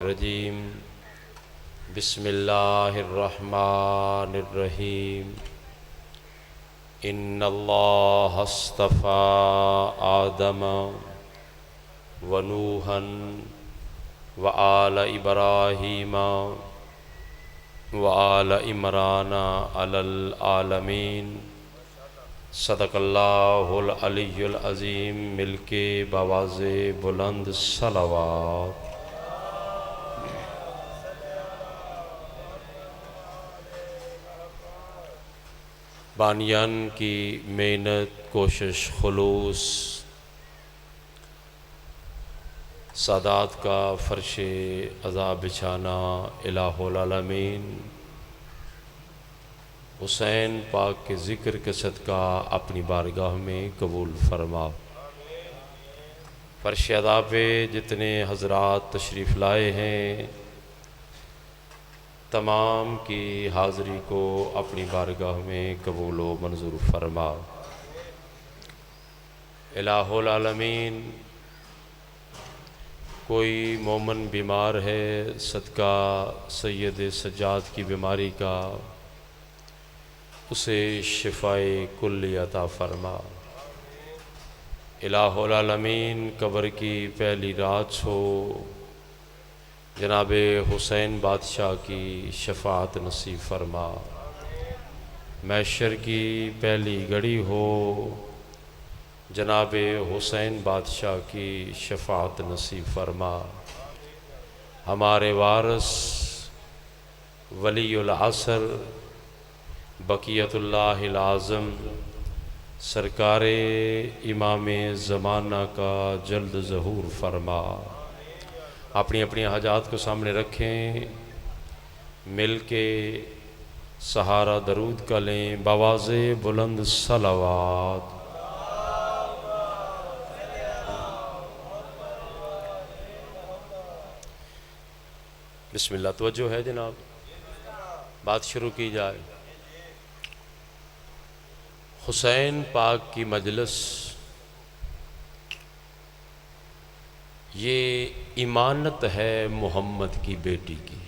الرجیم بسم اللہ الرحمن الرحیم ان اللہ اصطفى آدم ونوحا وآل ابراہیم وآل عمران علی العالمین صدق اللہ العلی العظیم مل کے بآواز بلند صلوات۔ بانیان کی محنت، کوشش، خلوص، سادات کا فرش عزا بچھانا الہ العالمین حسین پاک کے ذکر کے صدقہ اپنی بارگاہ میں قبول فرما۔ فرش عزا پہ جتنے حضرات تشریف لائے ہیں تمام کی حاضری کو اپنی بارگاہ میں قبول و منظور فرما۔ الہ العالمین کوئی مومن بیمار ہے، صدقہ سید سجاد کی بیماری کا اسے شفائے کلی عطا فرما۔ الہ العالمین قبر کی پہلی رات ہو، جناب حسین بادشاہ کی شفاعت نصیب فرما۔ محشر کی پہلی گھڑی ہو، جناب حسین بادشاہ کی شفاعت نصیب فرما۔ ہمارے وارث ولی العصر بقیت اللہ العظم سرکار امام زمانہ کا جلد ظہور فرما۔ اپنی اپنی حاجات کو سامنے رکھیں، مل کے سہارا درود کا لیں بآواز بلند صلوات۔ بسم اللہ، توجہ ہے جناب، بات شروع کی جائے۔ حسین پاک کی مجلس یہ امانت ہے محمد کی بیٹی کی۔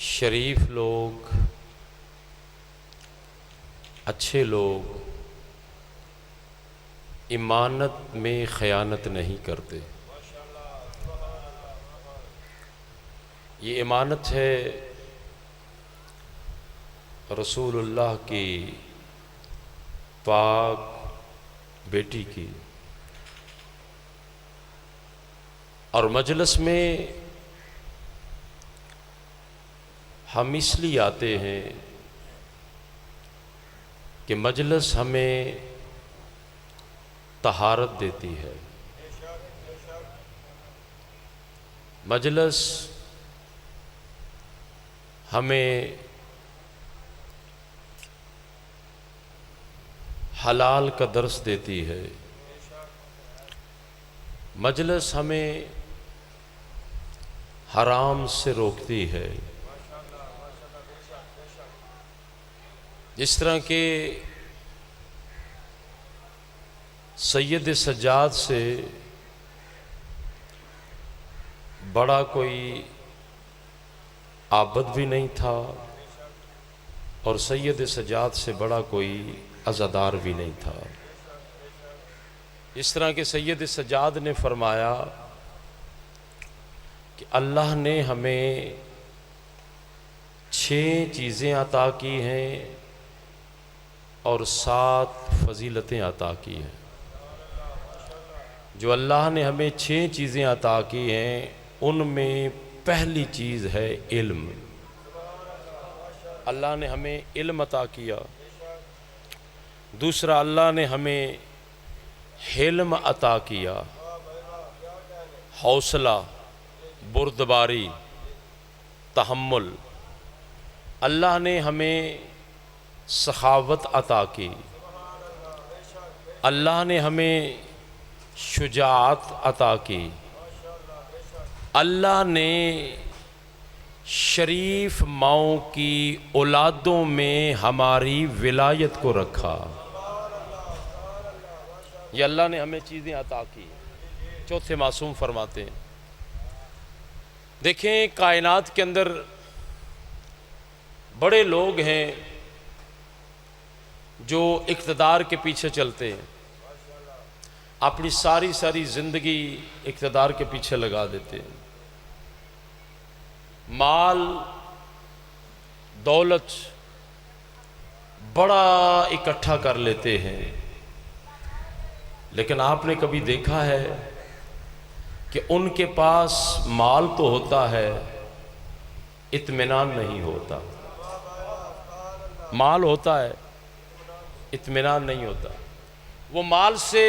شریف لوگ، اچھے لوگ امانت میں خیانت نہیں کرتے۔ یہ امانت ہے رسول اللہ کی پاک بیٹی کی، اور مجلس میں ہم اس لیے آتے ہیں کہ مجلس ہمیں طہارت دیتی ہے۔ مجلس ہمیں حلال کا درس دیتی ہے۔ مجلس ہمیں حرام سے روکتی ہے۔ جس طرح کہ سید سجاد سے بڑا کوئی عابد بھی نہیں تھا، اور سید سجاد سے بڑا کوئی عزادار بھی نہیں تھا۔ اس طرح کہ سید سجاد نے فرمایا کہ اللہ نے ہمیں 6 چیزیں عطا کی ہیں اور 7 فضیلتیں عطا کی ہیں۔ جو اللہ نے ہمیں 6 چیزیں عطا کی ہیں ان میں پہلی چیز ہے علم۔ اللہ نے ہمیں علم عطا کیا۔ دوسرا، اللہ نے ہمیں حلم عطا کیا، حوصلہ، بردباری، تحمل۔ اللہ نے ہمیں سخاوت عطا کی۔ اللہ نے ہمیں شجاعت عطا کی۔ اللہ نے شریف ماؤں کی اولادوں میں ہماری ولایت کو رکھا۔ یہ اللہ نے ہمیں چیزیں عطا کی. چوتھے معصوم فرماتے ہیں دیکھیں کائنات کے اندر بڑے لوگ ہیں جو اقتدار کے پیچھے چلتے ہیں، اپنی ساری زندگی اقتدار کے پیچھے لگا دیتے ہیں، مال دولت بڑا اکٹھا کر لیتے ہیں، لیکن آپ نے کبھی دیکھا ہے کہ ان کے پاس مال تو ہوتا ہے، اطمینان نہیں ہوتا. مال ہوتا ہے، اطمینان نہیں ہوتا. وہ مال سے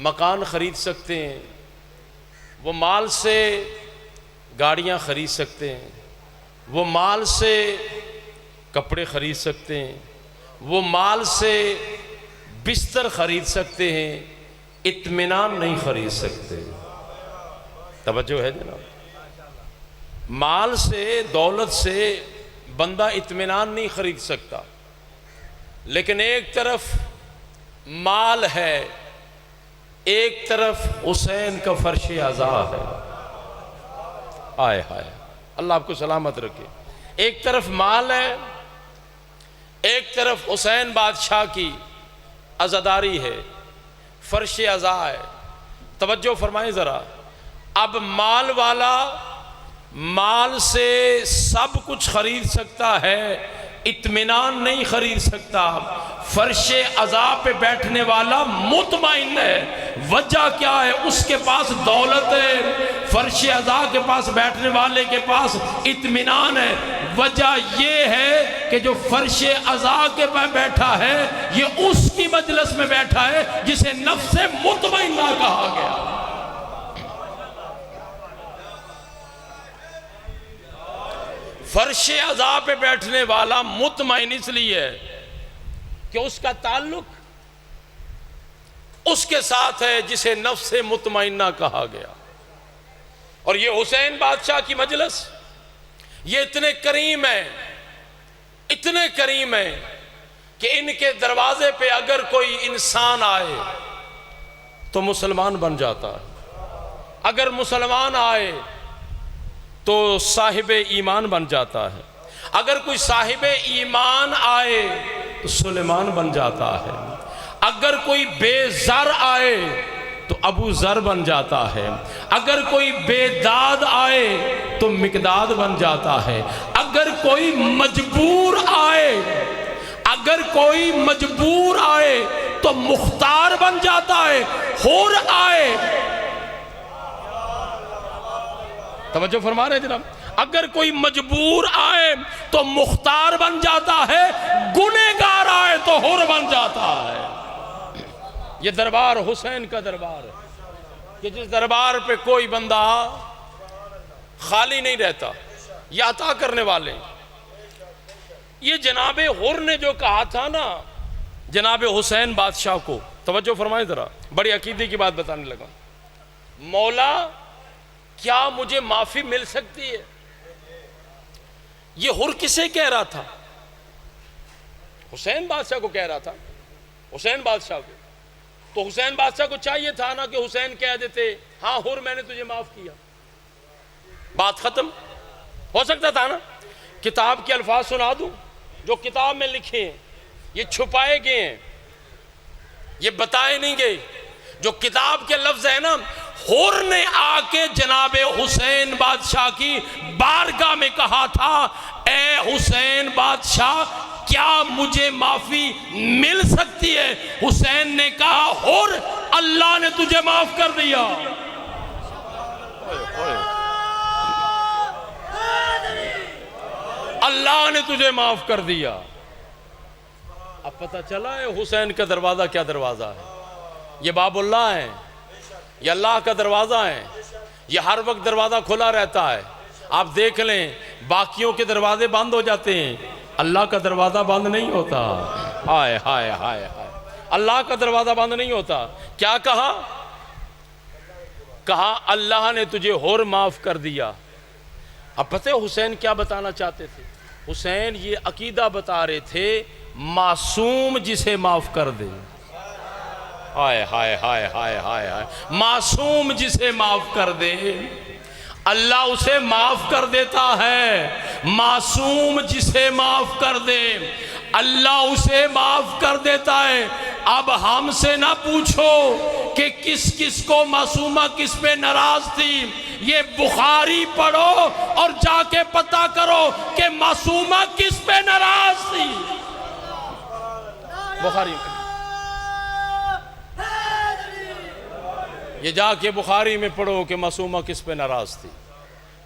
مکان خرید سکتے ہیں، وہ مال سے گاڑیاں خرید سکتے ہیں، وہ مال سے کپڑے خرید سکتے ہیں، وہ مال سے بستر خرید سکتے ہیں، اطمینان نہیں خرید سکتے. توجہ ہے جناب؟ مال سے دولت سے بندہ اطمینان نہیں خرید سکتا، لیکن ایک طرف مال ہے، ایک طرف حسین کا فرش عزا ہے. آئے ہائے، اللہ آپ کو سلامت رکھے. ایک طرف مال ہے، ایک طرف حسین بادشاہ کی عزاداری ہے، فرش عزا ہے. توجہ فرمائیں ذرا. اب مال والا مال سے سب کچھ خرید سکتا ہے، اطمینان نہیں خرید سکتا. فرش عزا پہ بیٹھنے والا مطمئن ہے. وجہ کیا ہے؟ اس کے پاس دولت ہے. فرش عزا کے پاس بیٹھنے والے کے پاس اطمینان ہے. وجہ یہ ہے کہ جو فرش عزا کے پاس بیٹھا ہے یہ اس کی مجلس میں بیٹھا ہے جسے نفس مطمئنہ کہا گیا. فرش عزا پہ بیٹھنے والا مطمئن اس لیے ہے کہ اس کا تعلق اس کے ساتھ ہے جسے نفس مطمئنہ کہا گیا. اور یہ حسین بادشاہ کی مجلس یہ اتنے کریم ہیں کہ ان کے دروازے پہ اگر کوئی انسان آئے تو مسلمان بن جاتا ہے. اگر مسلمان آئے تو صاحب ایمان بن جاتا ہے. اگر کوئی صاحب ایمان آئے تو سلیمان بن جاتا ہے. اگر کوئی بے زر آئے تو ابو ذر بن جاتا ہے. اگر کوئی بے داد آئے تو مقداد بن جاتا ہے. اگر کوئی مجبور آئے تو مختار بن جاتا ہے. حور آئے، توجہ فرما رہے ہیں جناب، اگر کوئی مجبور آئے تو مختار بن جاتا ہے، گنہگار آئے تو حور بن جاتا ہے. یہ دربار حسین کا دربار ہے کہ جس دربار پہ کوئی بندہ خالی نہیں رہتا. یہ عطا کرنے والے یہ جناب حر نے جو کہا تھا نا جناب حسین بادشاہ کو، توجہ فرمائیں ذرا، بڑی عقیدے کی بات بتانے لگا. مولا کیا مجھے معافی مل سکتی ہے؟ یہ حر کسے کہہ رہا تھا؟ حسین بادشاہ کو کہہ رہا تھا. حسین بادشاہ کو تو حسین بادشاہ کو چاہیے تھا نا کہ حسین کہہ دیتے ہاں حر میں نے تجھے معاف کیا، بات ختم. ہو سکتا تھا نا. کتاب کے الفاظ سنا دوں جو کتاب میں لکھے ہیں، یہ چھپائے گئے ہیں، یہ بتائے نہیں گئے. جو کتاب کے لفظ ہے نا، حر نے آ کے جناب حسین بادشاہ کی بارگاہ میں کہا تھا اے حسین بادشاہ کیا مجھے معافی مل سکتی ہے؟ حسین نے کہا حر اللہ نے تجھے معاف کر دیا. اللہ نے تجھے معاف کر دیا. اب پتہ چلا ہے حسین کا دروازہ کیا دروازہ ہے. یہ باب اللہ ہے، یہ اللہ کا دروازہ ہے، یہ ہر وقت دروازہ کھلا رہتا ہے. آپ دیکھ لیں باقیوں کے دروازے بند ہو جاتے ہیں، اللہ کا دروازہ بند نہیں ہوتا. ہائے ہائے ہائے ہائے، اللہ کا دروازہ بند نہیں ہوتا. کیا کہا؟ اللہ نے تجھے حر معاف کر دیا. اب پتہ ہے حسین کیا بتانا چاہتے تھے؟ حسین یہ عقیدہ بتا رہے تھے معصوم جسے معاف کر دے. ہائے ہائے ہائے ہائے ہائے ہائے، معصوم جسے معاف کر دے اللہ اسے معاف کر دیتا ہے، معصوم جسے معاف کر دے اللہ اسے معاف کر دیتا ہے۔ اب ہم سے نہ پوچھو کہ کس کس کو معصومہ کس پہ ناراض تھی، یہ بخاری پڑھو اور جا کے پتہ کرو کہ معصومہ کس پہ ناراض تھی۔ بخاری میں یہ جا کے بخاری میں پڑھو کہ معصومہ کس پہ ناراض تھی۔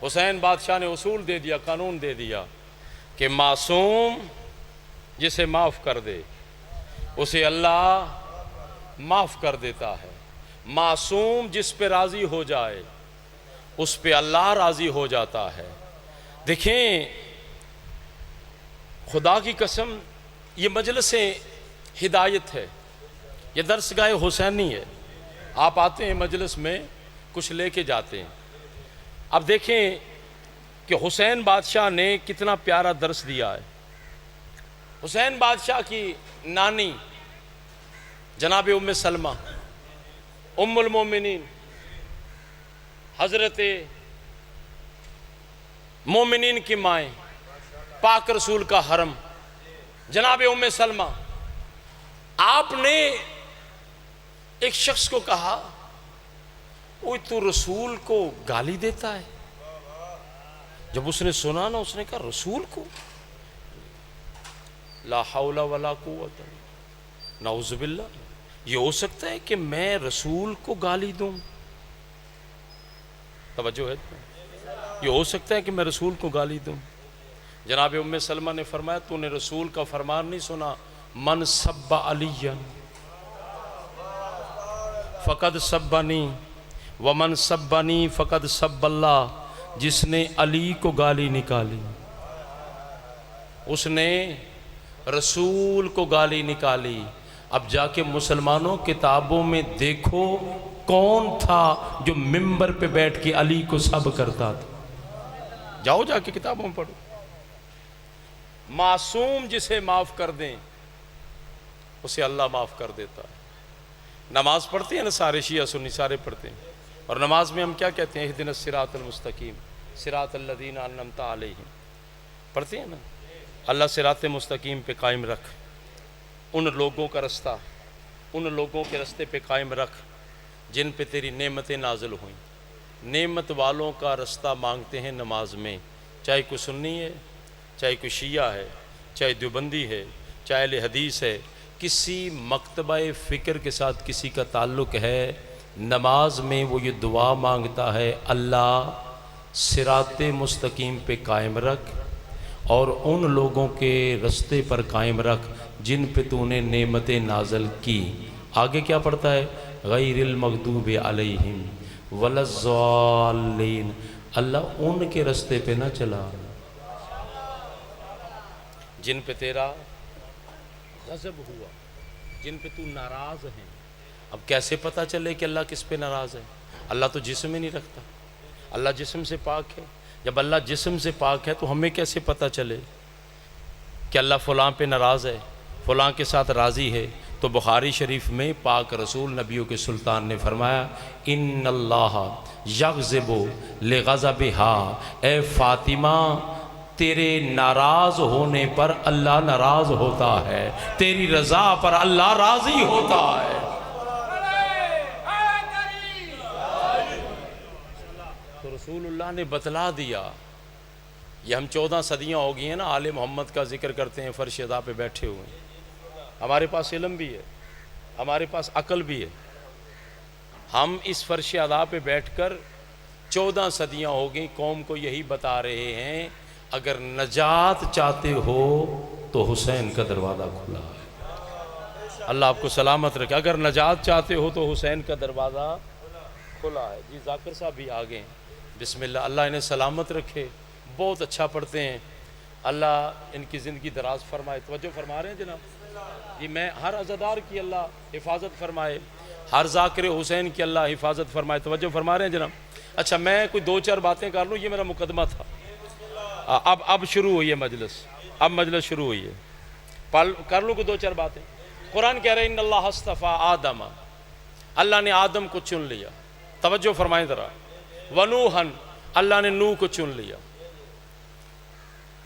حسین بادشاہ نے اصول دے دیا، قانون دے دیا کہ معصوم جسے معاف کر دے اسے اللہ معاف کر دیتا ہے، معصوم جس پہ راضی ہو جائے اس پہ اللہ راضی ہو جاتا ہے۔ دیکھیں خدا کی قسم یہ مجلس ہدایت ہے، یہ درس گاہ حسینی ہے۔ آپ آتے ہیں مجلس میں کچھ لے کے جاتے ہیں۔ اب دیکھیں کہ حسین بادشاہ نے کتنا پیارا درس دیا ہے۔ حسین بادشاہ کی نانی جناب ام سلمہ ام المومنین حضرت مومنین کی مائیں، پاک رسول کا حرم جناب ام سلمہ، آپ نے ایک شخص کو کہا اوہ تو رسول کو گالی دیتا ہے۔ جب اس نے سنا نا اس نے کہا رسول کو، لا حول ولا قوت، نعوذ باللہ، یہ ہو سکتا ہے کہ میں رسول کو گالی دوں؟ توجہ ہے، یہ ہو سکتا ہے کہ میں رسول کو گالی دوں؟ جناب ام سلمہ نے فرمایا تو نے رسول کا فرمان نہیں سنا، من سب علیًا فقد سبنی ومن سبنی فقد سب اللہ، جس نے علی کو گالی نکالی اس نے رسول کو گالی نکالی۔ اب جا کے مسلمانوں کتابوں میں دیکھو کون تھا جو ممبر پہ بیٹھ کے علی کو سب کرتا تھا، جاؤ جا کے کتابوں میں پڑھو۔ معصوم جسے معاف کر دیں اسے اللہ معاف کر دیتا ہے۔ نماز پڑھتے ہیں نا سارے شیعہ سنی سارے پڑھتے ہیں، اور نماز میں ہم کیا کہتے ہیں؟ اہدنا الصراط المستقیم صراط الذین انعمت علیہم، پڑھتے ہیں نا، اللہ صراط مستقیم پہ قائم رکھ، ان لوگوں کا رستہ ان لوگوں کے رستے پہ قائم رکھ جن پہ تیری نعمتیں نازل ہوئیں۔ نعمت والوں کا رستہ مانگتے ہیں نماز میں، چاہے کوئی سنی ہے، چاہے کوئی شیعہ ہے، چاہے دیوبندی ہے، چاہے اہل حدیث ہے، کسی مکتبہ فکر کے ساتھ کسی کا تعلق ہے، نماز میں وہ یہ دعا مانگتا ہے اللہ صراط مستقیم پہ قائم رکھ اور ان لوگوں کے رستے پر قائم رکھ جن پہ تو نے نعمتیں نازل کی۔ آگے کیا پڑھتا ہے؟ غیر المغضوب علیہم ولا الضالین، اللہ ان کے رستے پہ نہ چلا جن پہ تیرا غضب ہوا، جن پہ تو ناراض ہے۔ اب کیسے پتہ چلے کہ اللہ کس پہ ناراض ہے؟ اللہ تو جسم ہی نہیں رکھتا، اللہ جسم سے پاک ہے۔ جب اللہ جسم سے پاک ہے تو ہمیں کیسے پتہ چلے کہ اللہ فلاں پہ ناراض ہے، فلاں کے ساتھ راضی ہے؟ تو بخاری شریف میں پاک رسول نبیوں کے سلطان نے فرمایا ان اللہ یغضب لغضبہا، اے فاطمہ تیرے ناراض ہونے پر اللہ ناراض ہوتا ہے، تیری رضا پر اللہ راضی ہوتا ہے۔ تو رسول اللہ نے بتلا دیا۔ یہ ہم 14 صدیاں ہو گئی ہیں نا آل محمد کا ذکر کرتے ہیں، فرش ادا پہ بیٹھے ہوئے ہیں۔ ہمارے پاس علم بھی ہے، ہمارے پاس عقل بھی ہے، ہم اس فرش ادا پہ بیٹھ کر 14 صدیاں ہو گئی قوم کو یہی بتا رہے ہیں اگر نجات چاہتے ہو تو حسین کا دروازہ کھلا ہے۔ اللہ آپ کو سلامت رکھے۔ اگر نجات چاہتے ہو تو حسین کا دروازہ کھلا ہے۔ جی ذاکر صاحب بھی آگے ہیں، بسم اللہ، اللہ انہیں سلامت رکھے، بہت اچھا پڑھتے ہیں، اللہ ان کی زندگی دراز فرمائے۔ توجہ فرما رہے ہیں جناب؟ جی میں ہر عزادار کی اللہ حفاظت فرمائے، ہر ذاکر حسین کی اللہ حفاظت فرمائے۔ توجہ فرما رہے ہیں جناب؟ اچھا میں کوئی 2-4 باتیں کر لوں، یہ میرا مقدمہ تھا۔ اب شروع ہوئی ہے مجلس، اب مجلس شروع ہوئی ہے، کر لوں کوئی 2-4 باتیں۔ قرآن کہہ رہے ہیں ان اللہ اصطفیٰ آدم اللہ نے آدم کو چن لیا. توجہ فرمائیں ذرا. ونوحن اللہ نے نوح کو چن لیا.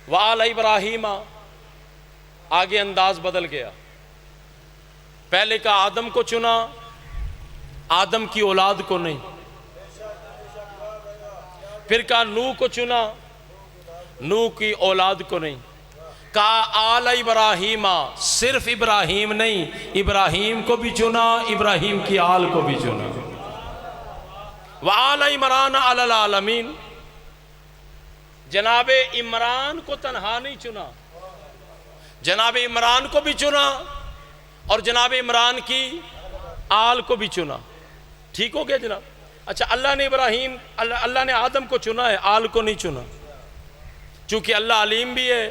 وآل ابراہیم آگے انداز بدل گیا. پہلے کا آدم کو چنا، آدم کی اولاد کو نہیں. پھر کہا نوح کو چنا، نوح کی اولاد کو نہیں. کہا آل ابراہیم، صرف ابراہیم نہیں، ابراہیم کو بھی چنا، ابراہیم کی آل کو بھی چنا. وآل عمران علی العالمین، جناب عمران کو تنہا نہیں چنا، جناب عمران کو بھی چنا اور جناب عمران کی آل کو بھی چنا. ٹھیک ہو گیا جناب؟ اچھا، اللہ نے آدم کو چنا ہے، آل کو نہیں چنا. چونکہ اللہ علیم بھی ہے،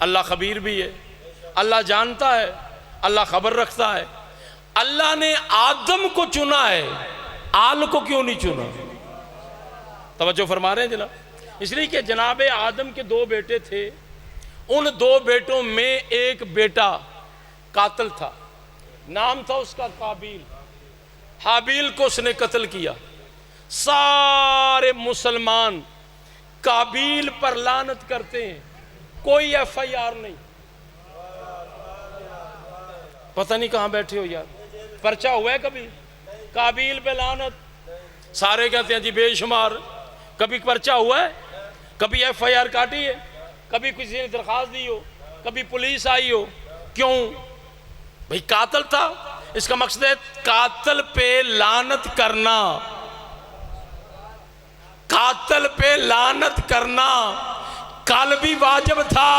اللہ خبیر بھی ہے، اللہ جانتا ہے، اللہ خبر رکھتا ہے. اللہ نے آدم کو چنا ہے، آل کو کیوں نہیں چنا؟ توجہ فرما رہے ہیں جناب؟ اس لیے کہ جناب آدم کے 2 بیٹے تھے، ان 2 بیٹوں میں ایک بیٹا قاتل تھا، نام تھا اس کا قابیل. حابیل کو اس نے قتل کیا. سارے مسلمان قابیل پر لعنت کرتے ہیں، کوئی ایف آئی آر نہیں. پتہ نہیں کہاں بیٹھے ہو یار، پرچہ ہوا ہے کبھی؟ قابیل پہ لعنت، سارے کہتے ہیں جی بے شمار. کبھی پرچہ ہوا ہے؟ کبھی ایف آئی آر کاٹی ہے؟ کبھی کسی نے درخواست دی ہو؟ کبھی پولیس آئی ہو؟ کیوں بھئی؟ قاتل تھا. اس کا مقصد ہے قاتل پہ لعنت کرنا، قاتل پہ لعنت کرنا. کل بھی واجب تھا،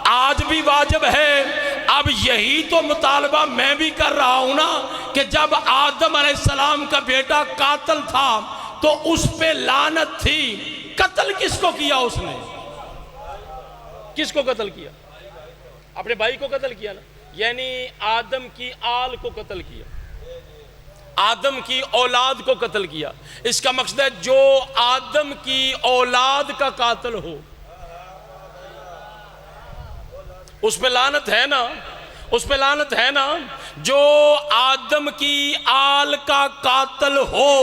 آج بھی واجب ہے. اب یہی تو مطالبہ میں بھی کر رہا ہوں نا کہ جب آدم علیہ السلام کا بیٹا قاتل تھا تو اس پہ لعنت تھی. قتل کس کو کیا اس نے؟ کس کو قتل کیا؟ اپنے بھائی کو قتل کیا نا، یعنی آدم کی آل کو قتل کیا، آدم کی اولاد کو قتل کیا. اس کا مقصد ہے جو آدم کی اولاد کا قاتل ہو اس پہ لعنت ہے نا، اس پہ لعنت ہے نا. جو آدم کی آل کا قاتل ہو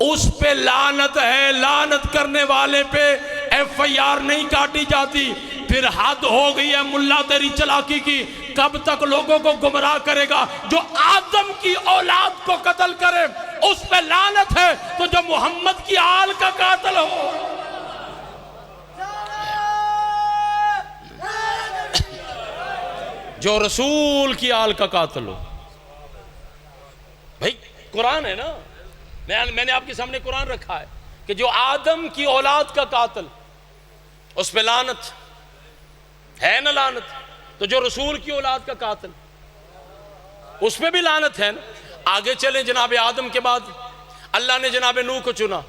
اس پہ لعنت ہے. لعنت کرنے والے پہ ایف آئی آر نہیں کاٹی جاتی. پھر حد ہو گئی ہے ملا تیری چلاکی کی. کب تک لوگوں کو گمراہ کرے گا؟ جو آدم کی اولاد کو قتل کرے اس پہ لعنت ہے، تو جو محمد کی آل کا قاتل ہو، جو رسول کی آل کا قاتل ہو. بھائی قرآن ہے نا، میں نے آپ کے سامنے قرآن رکھا ہے کہ جو آدم کی اولاد کا قاتل اس پہ لعنت ہے نا، لعنت. تو جو رسول کی اولاد کا قاتل اس پہ بھی لعنت ہے نا. آگے چلیں، جناب آدم کے بعد اللہ نے جناب نوح کو چنا،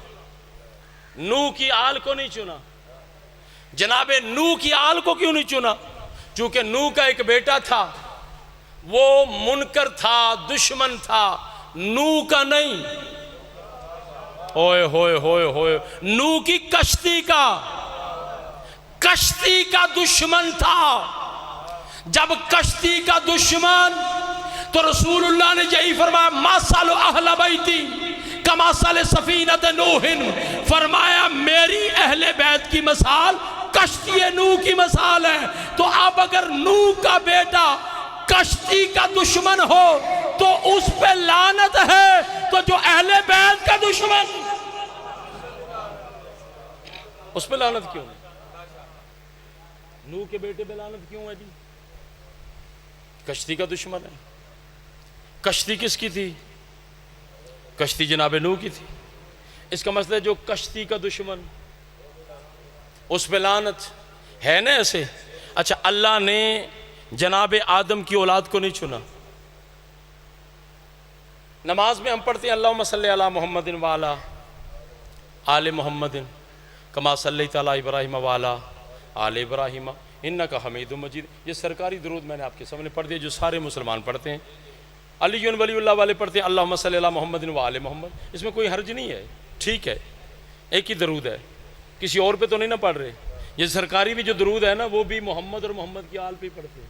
نوح کی آل کو نہیں چنا. جناب نوح کی آل کو کیوں نہیں چنا؟ چونکہ نوح کا ایک بیٹا تھا، وہ منکر تھا، دشمن تھا، نوح کا نہیں. ہوئے ہوئے ہوئے ہوئے، نوح کی کشتی کا دشمن تھا. جب کشتی کا دشمن، تو رسول اللہ نے یہی فرمایا مَثَلُ أَهْلَ بَيْتِي كَمَثَلِ سَفِينَةِ نُوحٍ، فرمایا میری اہل بیت کی مثال کشتی نوح کی مثال ہے. تو اب اگر نوح کا بیٹا کشتی کا دشمن ہو تو اس پہ لعنت ہے، تو جو اہل بیت کا دشمن اس پہ لعنت کیوں ہے؟ نوح کے بیٹے پہ لعنت کیوں ہے جی؟ کشتی کا دشمن ہے. کشتی کس کی تھی؟ کشتی جناب نوح کی تھی. اس کا مسئلہ ہے جو کشتی کا دشمن اس پہ لعنت ہے نا ایسے. اچھا، اللہ نے جناب آدم کی اولاد کو نہیں چنا. نماز میں ہم پڑھتے ہیں اللہم صلی علی محمد وعلی آل محمد کما صلیت علی ابراہیم وعلی آل ابراہیم انک حمید مجید. یہ سرکاری درود میں نے آپ کے سامنے پڑھ دیا جو سارے مسلمان پڑھتے ہیں. علی ولی اللہ والے پڑھتے ہیں اللہم صلی علی محمد وعلی محمد. اس میں کوئی حرج نہیں ہے، ٹھیک ہے، ایک ہی درود ہے، کسی اور پہ تو نہیں نہ پڑھ رہے. یہ سرکاری بھی جو درود ہے نا وہ بھی محمد اور محمد کی آل پہ ہی پڑھتے ہیں.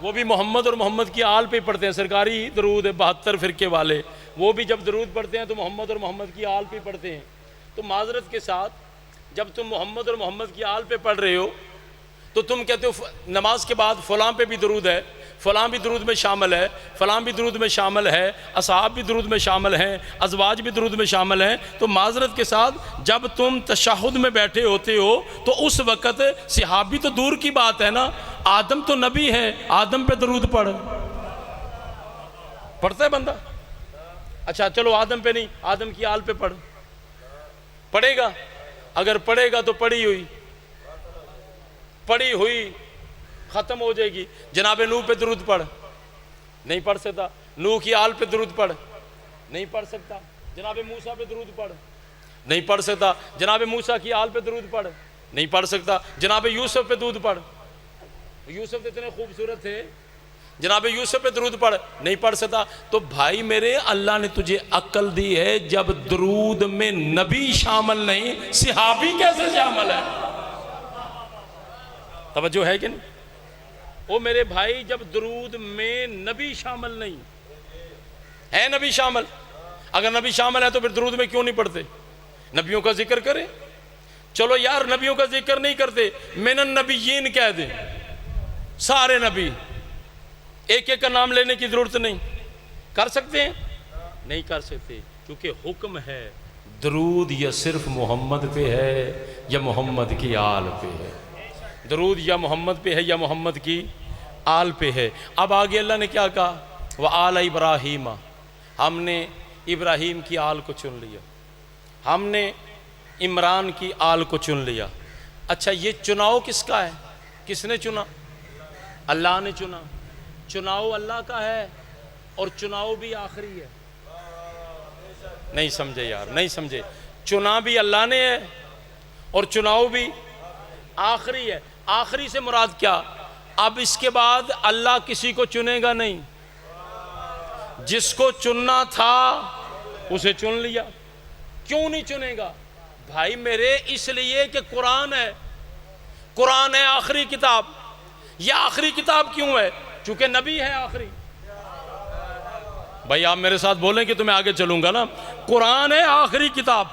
وہ بھی محمد اور محمد کی آل پہ پڑھتے ہیں، سرکاری درود ہے 72 فرقے والے، وہ بھی جب درود پڑھتے ہیں تو محمد اور محمد کی آل پہ پڑھتے ہیں۔ تو معذرت کے ساتھ جب تم محمد اور محمد کی آل پہ پڑھ رہے ہو تو تم کہتے ہو نماز کے بعد فلاں پہ بھی درود ہے، فلاں بھی درود میں شامل ہے، فلاں بھی درود میں شامل ہے، اصحاب بھی درود میں شامل ہیں، ازواج بھی درود میں شامل ہیں۔ تو معذرت کے ساتھ جب تم تشہد میں بیٹھے ہوتے ہو تو اس وقت صحابی تو دور کی بات ہے نا، آدم تو نبی ہے، آدم پہ درود پڑھتا ہے بندہ؟ اچھا چلو آدم پہ نہیں، آدم کی آل پہ پڑھے گا؟ اگر پڑھے گا تو پڑھی ہوئی ختم ہو جائے گی۔ جناب نوح پہ درود پڑھ، نہیں پڑھ سکتا۔ نوح کی آل پہ درود پڑھ، نہیں پڑھ سکتا۔ جناب موسیٰ پہ درود پڑھ، نہیں پڑھ سکتا۔ جناب موسیٰ کی آل پہ درود پڑھ، نہیں پڑھ سکتا۔ جناب یوسف پہ درود پڑھ، یوسف اتنے خوبصورت تھے، جناب یوسف پہ درود پڑھ، نہیں پڑھ سکتا۔ تو بھائی میرے، اللہ نے تجھے عقل دی ہے، جب درود میں نبی شامل نہیں، صحابی کیسے شامل ہے؟ توجہ ہے کہ نہیں؟ او میرے بھائی، جب درود میں نبی شامل نہیں ہے، نبی شامل، اگر نبی شامل ہے تو پھر درود میں کیوں نہیں پڑھتے؟ نبیوں کا ذکر کریں۔ چلو یار نبیوں کا ذکر نہیں کرتے، من النبیین کہہ دیں، سارے نبی، ایک ایک کا نام لینے کی ضرورت نہیں۔ کر سکتے ہیں؟ نہیں کر سکتے، کیونکہ حکم ہے درود یا صرف محمد پہ ہے یا محمد کی آل پہ ہے، درود یا محمد پہ ہے یا محمد کی آل پہ ہے۔ اب آگے اللہ نے کیا کہا؟ وَآلَ ابراہیم، ہم نے ابراہیم کی آل کو چن لیا، ہم نے عمران کی آل کو چن لیا۔ اچھا یہ چناؤ کس کا ہے؟ کس نے چنا؟ اللہ نے چنا۔ چناؤ اللہ کا ہے اور چناؤ بھی آخری ہے۔ نہیں سمجھے یار، نہیں سمجھے۔ چنا بھی اللہ نے ہے اور چناؤ بھی آخری ہے۔ آخری سے مراد کیا؟ اب اس کے بعد اللہ کسی کو چنے گا نہیں، جس کو چننا تھا اسے چن لیا۔ کیوں نہیں چنے گا بھائی میرے؟ اس لیے کہ قرآن ہے، قرآن ہے آخری کتاب۔ یہ آخری کتاب کیوں ہے؟ چونکہ نبی ہے آخری۔ بھائی آپ میرے ساتھ بولیں کہ تو میں آگے چلوں گا نا۔ قرآن ہے آخری کتاب،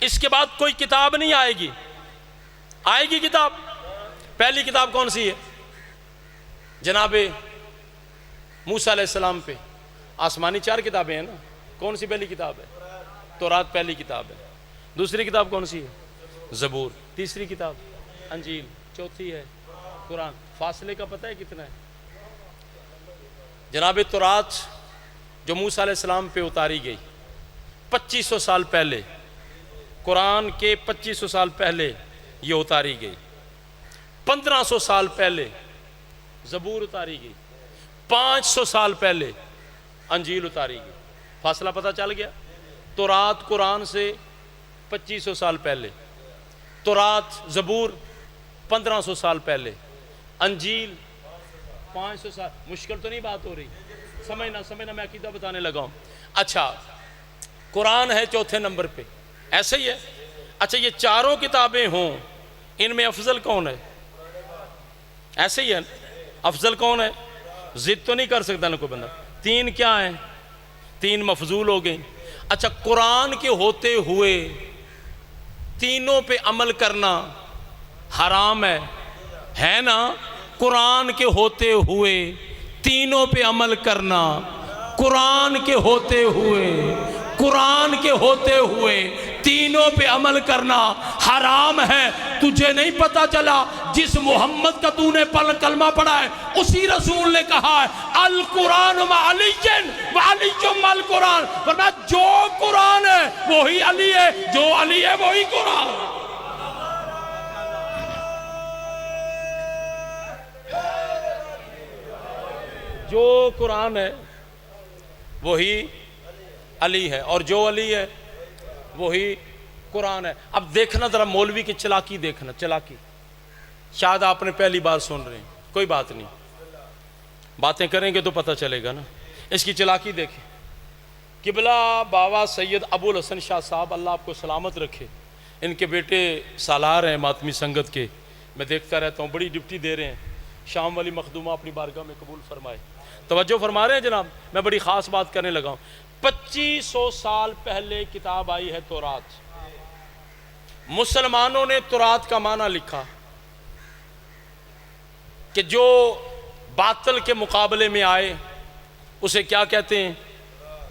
اس کے بعد کوئی کتاب نہیں آئے گی۔ آئے گی کتاب؟ پہلی کتاب کون سی ہے؟ جناب موسیٰ علیہ السلام پہ آسمانی 4 کتابیں ہیں نا، کون سی پہلی کتاب ہے؟ تورات پہلی کتاب ہے۔ دوسری کتاب کون سی ہے؟ زبور۔ تیسری کتاب انجیل۔ چوتھی ہے قرآن۔ فاصلے کا پتہ ہے کتنا ہے؟ جناب تورات جو موسیٰ علیہ السلام پہ اتاری گئی 2500 سال پہلے، قرآن کے 2500 سال پہلے یہ اتاری گئی۔ 1500 سال پہلے زبور اتاری گئی، 500 سال پہلے انجیل اتاری گئی۔ فاصلہ پتہ چل گیا؟ تورات قرآن سے 2500 سال پہلے، تورات زبور 1500 سال پہلے، انجیل 500 سال۔ مشکل تو نہیں بات ہو رہی؟ سمجھنا میں عقیدہ بتانے لگا ہوں۔ اچھا قرآن ہے چوتھے نمبر پہ، ایسے ہی ہے؟ اچھا یہ چاروں کتابیں ہوں، ان میں افضل کون ہے؟ ایسے ہی ہے، افضل کون ہے؟ ضد تو نہیں کر سکتا نا کوئی بندہ۔ 3 کیا ہیں؟ 3 مفضول ہو گئیں۔ اچھا قرآن کے ہوتے ہوئے تینوں پہ عمل کرنا حرام ہے نا؟ قرآن کے ہوتے ہوئے تینوں پہ عمل کرنا، قرآن کے ہوتے ہوئے تینوں پہ عمل کرنا حرام ہے۔ تجھے نہیں پتا چلا جس محمد کا تو نے کلمہ پڑھا ہے اسی رسول نے کہا ہے القرآن مع علی و علی مع القرآن، فرمایا جو قرآن ہے وہی علی ہے، جو علی ہے وہی قرآن۔ جو قرآن ہے وہی علی ہے اور جو علی ہے وہی قرآن ہے۔ اب دیکھنا ذرا مولوی کی چلاکی، دیکھنا چلاکی۔ شاید آپ نے پہلی بار سن رہے ہیں، کوئی بات نہیں، باتیں کریں گے تو پتہ چلے گا نا۔ اس کی چلاکی دیکھیں۔ قبلہ بابا سید ابو الحسن شاہ صاحب اللہ آپ کو سلامت رکھے، ان کے بیٹے سالار ہیں ماتمی سنگت کے، میں دیکھتا رہتا ہوں، بڑی ڈپٹی دے رہے ہیں۔ شام والی مخدومہ اپنی بارگاہ میں قبول فرمائے. توجہ فرما رہے ہیں جناب, میں بڑی خاص بات کرنے لگا ہوں. 2500 سال پہلے کتاب آئی ہے تورات. مسلمانوں نے تورات کا معنی لکھا کہ جو باطل کے مقابلے میں آئے اسے کیا کہتے ہیں؟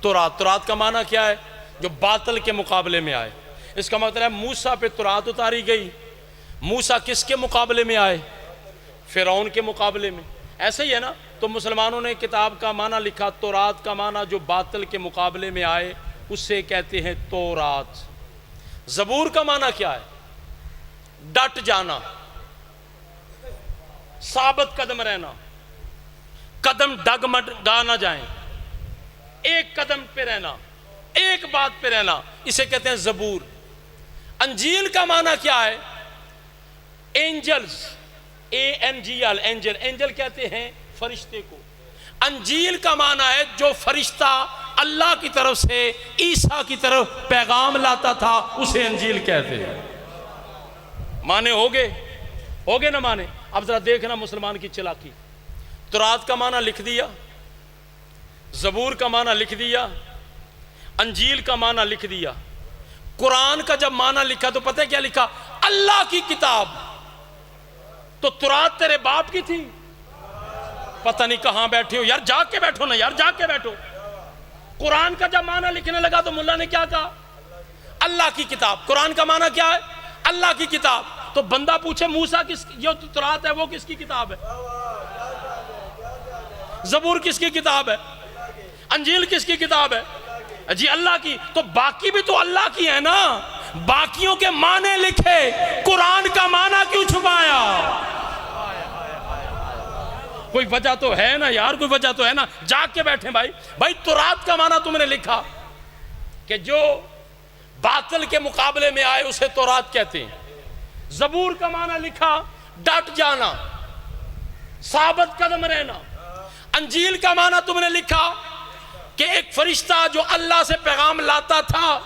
تورات. تورات کا معنی کیا ہے؟ جو باطل کے مقابلے میں آئے. اس کا مطلب ہے موسیٰ پہ تورات اتاری گئی. موسیٰ کس کے مقابلے میں آئے؟ فرعون کے مقابلے میں. ایسا ہی ہے نا. تو مسلمانوں نے کتاب کا معنی لکھا, تورات کا معنی جو باطل کے مقابلے میں آئے اسے کہتے ہیں تورات. زبور کا معنی کیا ہے؟ ڈٹ جانا, ثابت قدم رہنا, قدم ڈگمگا نہ جائیں, ایک قدم پہ رہنا, ایک بات پہ رہنا, اسے کہتے ہیں زبور. انجیل کا معنی کیا ہے؟ Angels, ANGL, Angel. اینجل کہتے ہیں فرشتے کو. انجیل کا معنی ہے جو فرشتہ اللہ کی طرف سے عیسیٰ کی طرف پیغام لاتا تھا, اسے انجیل کہتے ہیں. معنی ہو گئے نہ معنی؟ اب ذرا دیکھنا مسلمان کی چلاکی. تورات کا معنی لکھ دیا, زبور کا معنی لکھ دیا, انجیل کا معنی لکھ دیا. قرآن کا جب معنی لکھا تو پتہ ہے کیا لکھا؟ اللہ کی کتاب. تو تورات تیرے باپ کی تھی؟ پتہ نہیں کہاں بیٹھے ہو یار, جاگ کے بیٹھو نا یار, جاگ کے بیٹھو. قرآن کا جب معنی لکھنے لگا تو ملا نے کیا کہا؟ اللہ کی کتاب. قرآن کا معنی کیا ہے؟ اللہ کی کتاب. تو بندہ پوچھے موسیٰ کس, جو تورات ہے وہ کس کی کتاب ہے؟ زبور کس کی کتاب ہے؟ انجیل کس کی کتاب ہے؟ جی اللہ کی. تو باقی بھی تو اللہ کی ہے نا. باقیوں کے معنی لکھے, قرآن کا معنی کیوں چھپایا؟ کوئی وجہ تو ہے نا یار, کوئی وجہ تو ہے نا. جاگ کے بیٹھیں بھائی. تورات کا معنی تم نے لکھا کہ جو باطل کے مقابلے میں آئے اسے تورات کہتے ہیں. زبور کا معنی لکھا ڈٹ جانا, ثابت قدم رہنا. انجیل کا معنی تم نے لکھا کہ ایک فرشتہ جو اللہ سے پیغام لاتا تھا,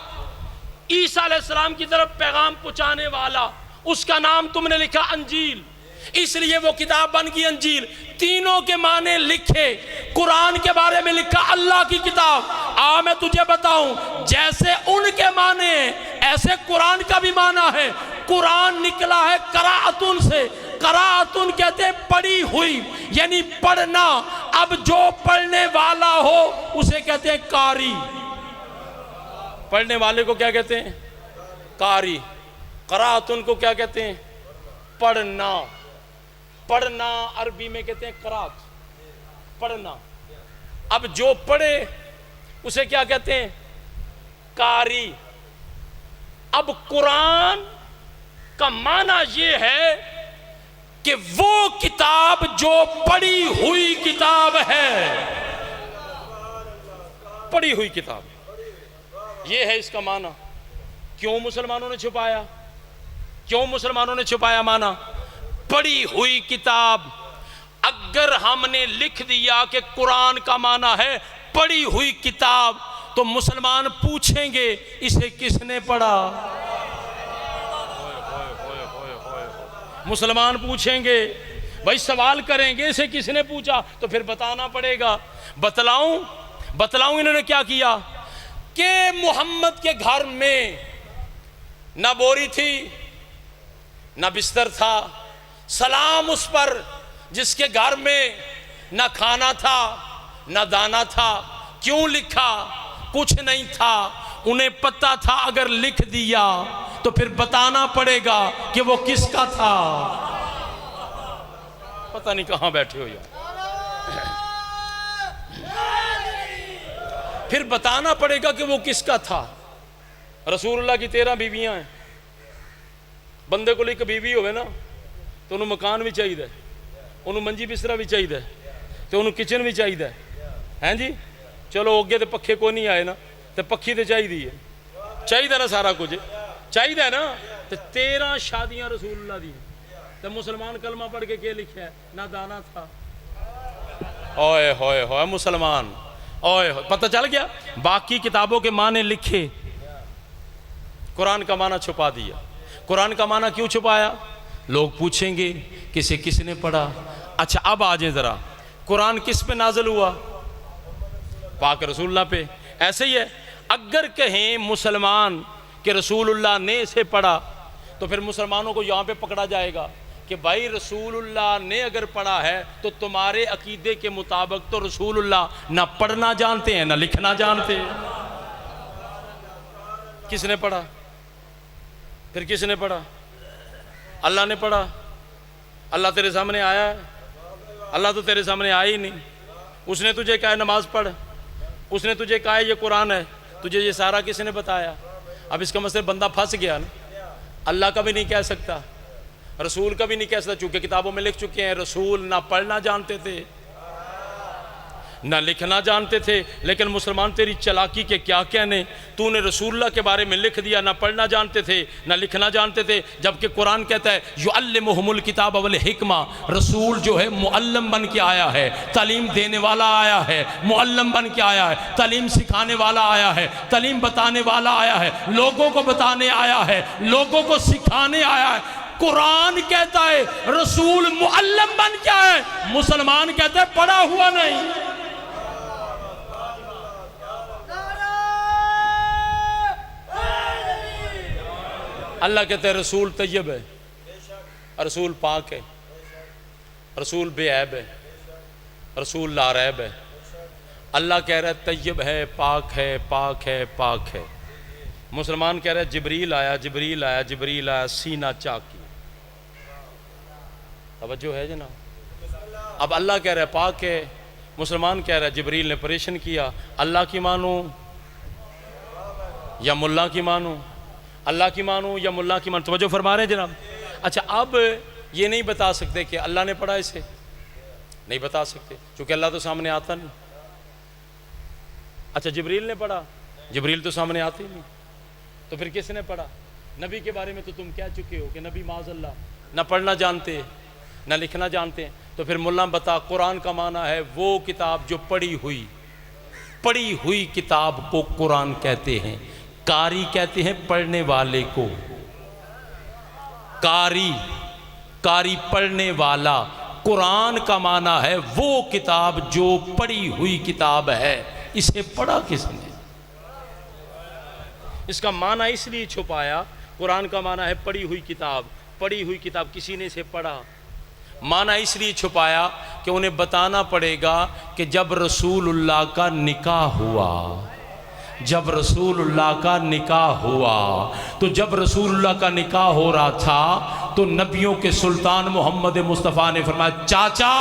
عیسیٰ علیہ السلام کی طرف پیغام پہنچانے والا, اس کا نام تم نے لکھا انجیل, اس لیے وہ کتاب بن گئی انجیل. تینوں کے معنی لکھے. قرآن کے بارے میں لکھا اللہ کی کتاب. میں تجھے بتاؤں, جیسے ان کے معنی ایسے قرآن کا بھی معنی ہے. قرآن نکلا ہے قراءتن سے. قراءتن کہتے ہیں پڑھی ہوئی, یعنی پڑھنا. اب جو پڑھنے والا ہو اسے کہتے ہیں قاری. پڑھنے والے کو کیا کہتے ہیں؟ قاری. قراءتن کو کیا کہتے ہیں؟ پڑھنا. پڑھنا عربی میں کہتے ہیں قرات, پڑھنا. اب جو پڑھے اسے کیا کہتے ہیں؟ قاری. اب قرآن کا معنی یہ ہے کہ وہ کتاب جو پڑھی ہوئی کتاب ہے. پڑھی ہوئی کتاب, یہ ہے اس کا معنی. کیوں مسلمانوں نے چھپایا؟ کیوں مسلمانوں نے چھپایا معنی؟ پڑھی ہوئی کتاب. اگر ہم نے لکھ دیا کہ قرآن کا معنی ہے پڑھی ہوئی کتاب, تو مسلمان پوچھیں گے اسے کس نے پڑھا؟ مسلمان پوچھیں گے, بھائی سوال کریں گے اسے کس نے پوچھا, تو پھر بتانا پڑے گا. بتلاؤں انہوں نے کیا کیا کہ محمد کے گھر میں نہ بوری تھی نہ بستر تھا. سلام اس پر جس کے گھر میں نہ کھانا تھا نہ دانا تھا. کیوں لکھا؟ کچھ نہیں تھا. انہیں پتہ تھا اگر لکھ دیا تو پھر بتانا پڑے گا کہ وہ کس کا تھا. پتہ نہیں کہاں بیٹھے ہو یار. پھر بتانا پڑے گا کہ وہ کس کا تھا. رسول اللہ کی 13 بیویاں ہیں. بندے کو ایک بیوی ہوئے نا تو انہوں مکان بھی چاہیے, انہوں منجی بسترا بھی چاہیے, تو انہوں کچن بھی چاہیے ہیں جی. چلو اگے تو پکھے کو نہیں آئے نا, تو پکھی تو چاہیے نا, سارا کچھ چاہیے نا. تو 13 شادیاں رسول اللہ دی. تو مسلمان کلمہ پڑھ کے کیا لکھا ہے؟ نہ دانا تھا. اوئے ہوئے ہوئے مسلمان, اوئے ہوئے. پتہ چل گیا. باقی کتابوں کے معنی لکھے, قرآن کا معنی چھپا دیا. قرآن کا معنی کیوں چھپایا؟ لوگ پوچھیں گے کہ اسے کس نے پڑھا. اچھا اب آ جائیں ذرا، قرآن کس پہ نازل ہوا؟ پاک رسول اللہ پہ۔ ایسے ہی ہے، اگر کہیں مسلمان کہ رسول اللہ نے اسے پڑھا تو پھر مسلمانوں کو یہاں پہ پکڑا جائے گا کہ بھائی رسول اللہ نے اگر پڑھا ہے تو تمہارے عقیدے کے مطابق تو رسول اللہ نہ پڑھنا جانتے ہیں نہ لکھنا جانتے ہیں۔ کس نے پڑھا؟ پھر کس نے پڑھا؟ اللہ نے پڑھا۔ اللہ تیرے سامنے آیا ہے؟ اللہ تو تیرے سامنے آیا ہی نہیں۔ اس نے تجھے کہا ہے نماز پڑھ، اس نے تجھے کہا ہے یہ قرآن ہے، تجھے یہ سارا کس نے بتایا؟ اب اس کا مطلب بندہ پھنس گیا نا۔ اللہ کا بھی نہیں کہہ سکتا، رسول کا بھی نہیں کہہ سکتا، چونکہ کتابوں میں لکھ چکے ہیں رسول نہ پڑھنا جانتے تھے نہ لکھنا جانتے تھے۔ لیکن مسلمان تیری چلاکی کے کیا کہنے، تو نے رسول اللہ کے بارے میں لکھ دیا نہ پڑھنا جانتے تھے نہ لکھنا جانتے تھے، جبکہ قرآن کہتا ہے یعلمہم الکتاب والحکمہ، رسول جو ہے معلم بن کے آیا ہے، تعلیم دینے والا آیا ہے، معلم بن کے آیا ہے، تعلیم سکھانے والا آیا ہے، تعلیم بتانے والا آیا ہے، لوگوں کو بتانے آیا ہے، لوگوں کو سکھانے آیا ہے۔ قرآن کہتا ہے رسول معلم بن کے آیا ہے، مسلمان کہتا ہے پڑھا ہوا نہیں۔ اللہ کہتا ہے رسول طیب ہے، رسول پاک ہے، رسول بے عیب ہے، رسول لا ریب ہے۔ اللہ کہہ رہا ہے طیب ہے، پاک ہے، پاک ہے، پاک ہے۔ مسلمان کہہ رہا ہے جبریل آیا، جبریل آیا، جبریل آیا، سینہ چاکی۔ توجہ ہے جناب؟ اب اللہ کہہ رہا ہے پاک ہے، مسلمان کہہ رہا ہے جبریل نے پریشن کیا، اللہ کی مانوں یا ملا کی مانوں، اللہ کی مانوں یا ملا کی مانوں؟ توجہ فرما رہے ہیں جناب؟ اچھا اب یہ نہیں بتا سکتے کہ اللہ نے پڑھا اسے، نہیں بتا سکتے چونکہ اللہ تو سامنے آتا نہیں۔ اچھا جبریل نے پڑھا، جبریل تو سامنے آتے ہی نہیں، تو پھر کس نے پڑھا؟ نبی کے بارے میں تو تم کہہ چکے ہو کہ نبی معاذ اللہ نہ پڑھنا جانتے نہ لکھنا جانتے ہیں۔ تو پھر ملا بتا، قرآن کا معنی ہے وہ کتاب جو پڑھی ہوئی کتاب کو قرآن کہتے ہیں۔ قاری کہتے ہیں پڑھنے والے کو، قاری پڑھنے والا۔ قرآن کا معنی ہے وہ کتاب جو پڑھی ہوئی کتاب ہے۔ اسے پڑھا کس نے؟ اس کا معنی اس لیے چھپایا، قرآن کا معنی ہے پڑھی ہوئی کتاب، پڑھی ہوئی کتاب، کسی نے اسے پڑھا۔ معنی اس لیے چھپایا کہ انہیں بتانا پڑے گا کہ جب رسول اللہ کا نکاح ہوا، جب رسول اللہ کا نکاح ہوا تو جب رسول اللہ کا نکاح ہو رہا تھا تو نبیوں کے سلطان محمد مصطفیٰ نے فرمایا چاچا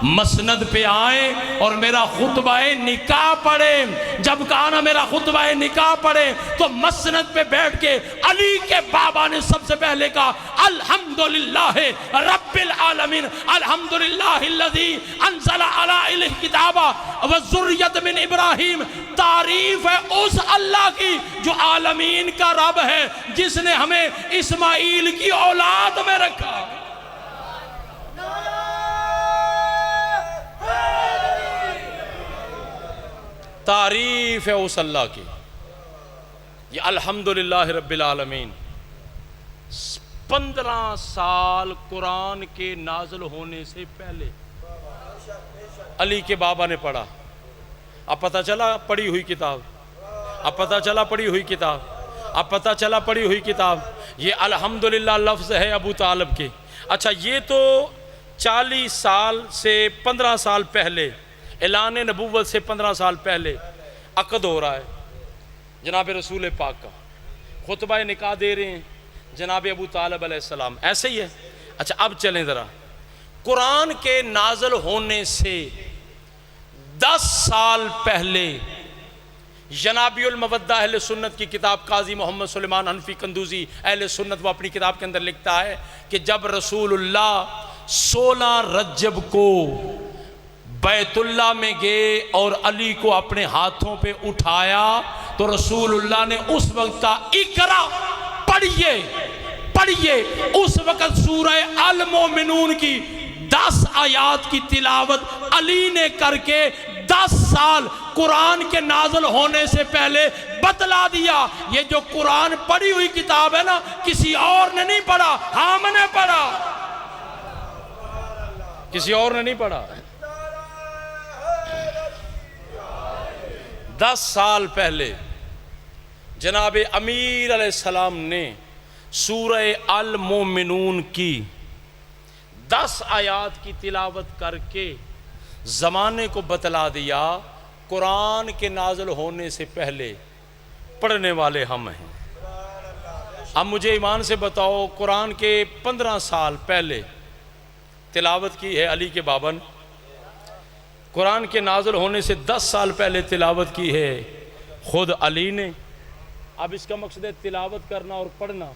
مسند پہ آئیں اور میرا خطبہ نکاح پڑھیں۔ جب کہا نا میرا خطبہ نکاح پڑھیں تو مسند پہ بیٹھ کے علی کے بابا نے سب سے پہلے کہا الحمدللہ رب العالمین، الحمدللہ الذی انزل علی الکتاب والذریۃ من ابراہیم۔ تعریف ہے اس اللہ کی جو عالمین کا رب ہے، جس نے ہمیں اسماعیل کی اولاد میں رکھا۔ تعریف ہے اس اللہ کی، یہ الحمدللہ رب العالمین۔ 15 سال قرآن کے نازل ہونے سے پہلے علی کے بابا نے پڑھا۔ اب پتہ چلا پڑھی ہوئی کتاب، اب پتہ چلا پڑھی ہوئی کتاب، اب پتہ چلا پڑھی ہوئی کتاب۔ یہ الحمدللہ لفظ ہے ابو طالب کے۔ اچھا یہ تو 40 سال سے 15 سال پہلے، اعلان نبوت سے 15 سال پہلے عقد ہو رہا ہے جناب رسول پاک کا، خطبہ نکاح دے رہے ہیں جناب ابو طالب علیہ السلام، ایسے ہی ہے۔ اچھا اب چلیں ذرا، قرآن کے نازل ہونے سے 10 سال پہلے جنابی المودہ اہل سنت کی کتاب قاضی محمد سلیمان حنفی قندوزی اہل سنت وہ اپنی کتاب کے اندر لکھتا ہے کہ جب رسول اللہ 16 رجب کو بیت اللہ میں گئے اور علی کو اپنے ہاتھوں پہ اٹھایا تو رسول اللہ نے اس وقت کا اقرا پڑھیے اس وقت سورہ المومنون کی 10 آیات کی تلاوت علی نے کر کے 10 سال قرآن کے نازل ہونے سے پہلے بتلا دیا۔ یہ جو قرآن پڑھی ہوئی کتاب ہے نا، کسی اور نے نہیں پڑھا، ہم نے پڑھا۔ کسی اور نے نہیں پڑھا. 10 سال پہلے جناب امیر علیہ السلام نے سورہ المومنون کی 10 آیات کی تلاوت کر کے زمانے کو بتلا دیا قرآن کے نازل ہونے سے پہلے پڑھنے والے ہم ہیں. اب مجھے ایمان سے بتاؤ قرآن کے 15 سال پہلے تلاوت کی ہے علی کے بابا نے, قرآن کے نازل ہونے سے 10 سال پہلے تلاوت کی ہے خود علی نے. اب اس کا مقصد ہے تلاوت کرنا اور پڑھنا.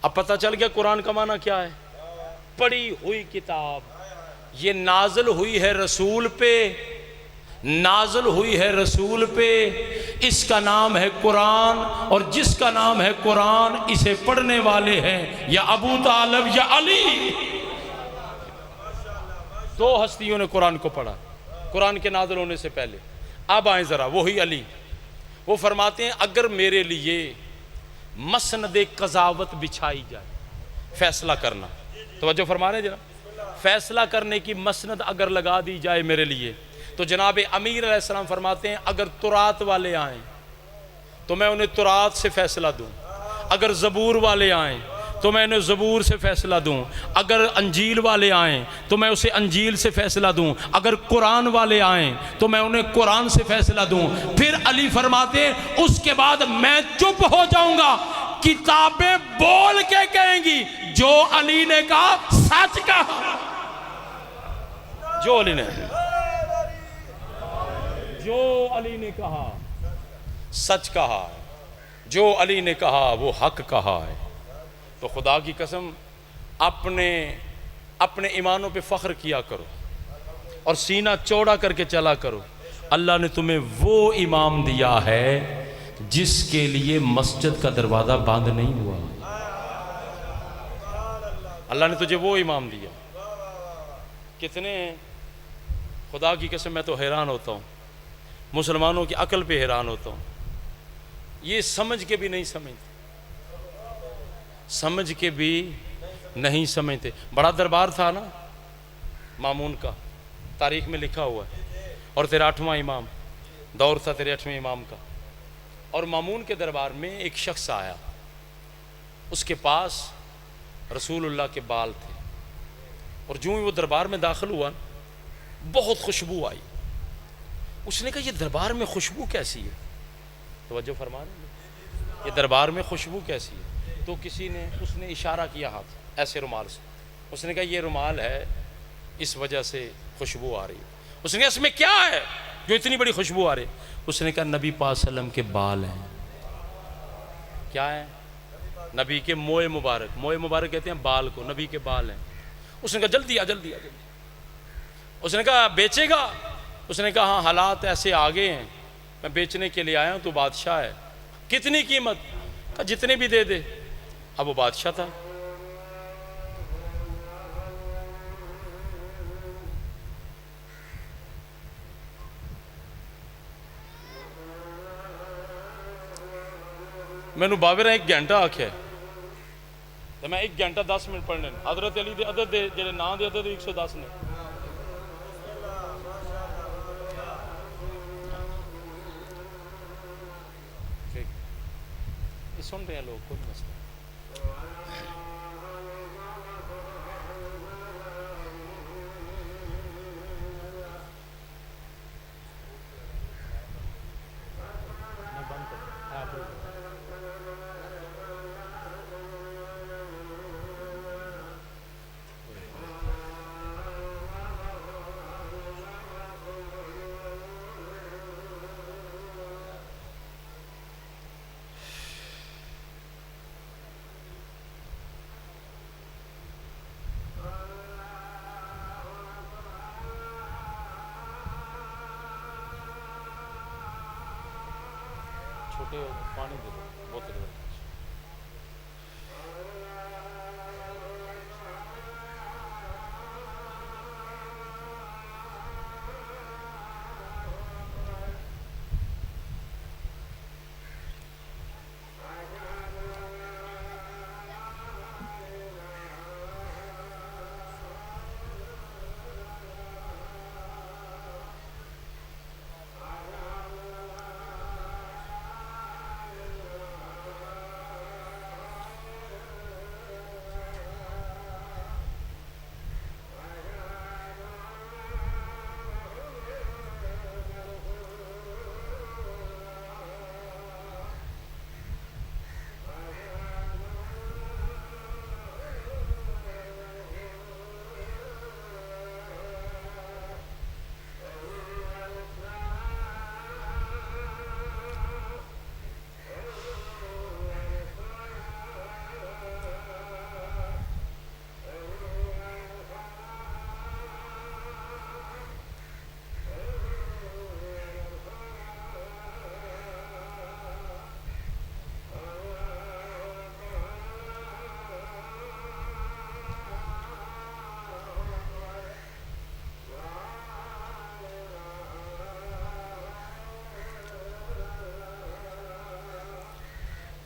اب پتہ چل گیا قرآن کا معنی کیا ہے, پڑھی ہوئی کتاب. یہ نازل ہوئی ہے رسول پہ, نازل ہوئی ہے رسول پہ, اس کا نام ہے قرآن, اور جس کا نام ہے قرآن اسے پڑھنے والے ہیں یا ابو طالب یا علی. 2 ہستیوں نے قرآن کو پڑھا قرآن کے نازل ہونے سے پہلے. اب آئیں ذرا, وہی علی وہ فرماتے ہیں اگر میرے لیے مسند قضاوت بچھائی جائے, فیصلہ کرنا, توجہ فرما رہے ہیں جناب, فیصلہ کرنے کی مسند اگر لگا دی جائے میرے لیے, تو جناب امیر علیہ السلام فرماتے ہیں اگر تورات والے آئیں تو میں انہیں تورات سے فیصلہ دوں, اگر زبور والے آئیں تو میں انہیں زبور سے فیصلہ دوں, اگر انجیل والے آئیں تو میں اسے انجیل سے فیصلہ دوں, اگر قرآن والے آئیں تو میں انہیں قرآن سے فیصلہ دوں. پھر علی فرماتے ہیں اس کے بعد میں چپ ہو جاؤں گا, کتابیں بول کے کہیں گی جو علی نے کہا سچ کہا. جو علی نے کہا سچ کہا ہے, جو علی نے کہا وہ حق کہا ہے. تو خدا کی قسم اپنے ایمانوں پہ فخر کیا کرو اور سینہ چوڑا کر کے چلا کرو. اللہ نے تمہیں وہ امام دیا ہے جس کے لیے مسجد کا دروازہ بند نہیں ہوا. اللہ نے تجھے وہ امام دیا. کتنے, خدا کی قسم میں تو حیران ہوتا ہوں, مسلمانوں کی عقل پہ حیران ہوتا ہوں. یہ سمجھ کے بھی نہیں سمجھتے, سمجھ کے بھی نہیں سمجھتے. بڑا دربار تھا نا مامون کا, تاریخ میں لکھا ہوا ہے, اور 83واں امام دور تھا 83ویں امام کا. اور مامون کے دربار میں ایک شخص آیا, اس کے پاس رسول اللہ کے بال تھے, اور جو ہی وہ دربار میں داخل ہوا بہت خوشبو آئی. اس نے کہا یہ دربار میں خوشبو کیسی ہے, توجہ فرما رہے ہیں, یہ دربار میں خوشبو کیسی ہے. تو کسی نے, اس نے اشارہ کیا ہاتھ ایسے رومال سے, اس نے کہا یہ رومال ہے اس وجہ سے خوشبو آ رہی ہے. اس نے کہا اس میں کیا ہے جو اتنی بڑی خوشبو آ رہی ہے؟ اس نے کہا نبی پاک صلی اللہ علیہ وسلم کے بال ہیں. کیا ہے؟ نبی کے موئے مبارک, موئے مبارک کہتے ہیں بال کو, نبی کے بال ہیں. اس نے کہا جلدی آ جلدی آ جلدی. اس نے کہا بیچے گا؟ اس نے کہا ہاں حالات ایسے آگے ہیں, میں بیچنے کے لیے آیا ہوں, تو بادشاہ ہے. کتنی قیمت؟ کہا جتنے بھی دے دے. اب وہ بادشاہ تھا. میں نے باوے رہا 1 گھنٹہ آکھیا ہے, تو میں 1 گھنٹہ 10 منٹ پڑھنے. حضرت علی دے عدد دے جڑے نام دے عدد 110 نے. سن رہے ہیں لوگ, کوئی مسئلہ. چھوٹے پانی دے دو بوتل میں.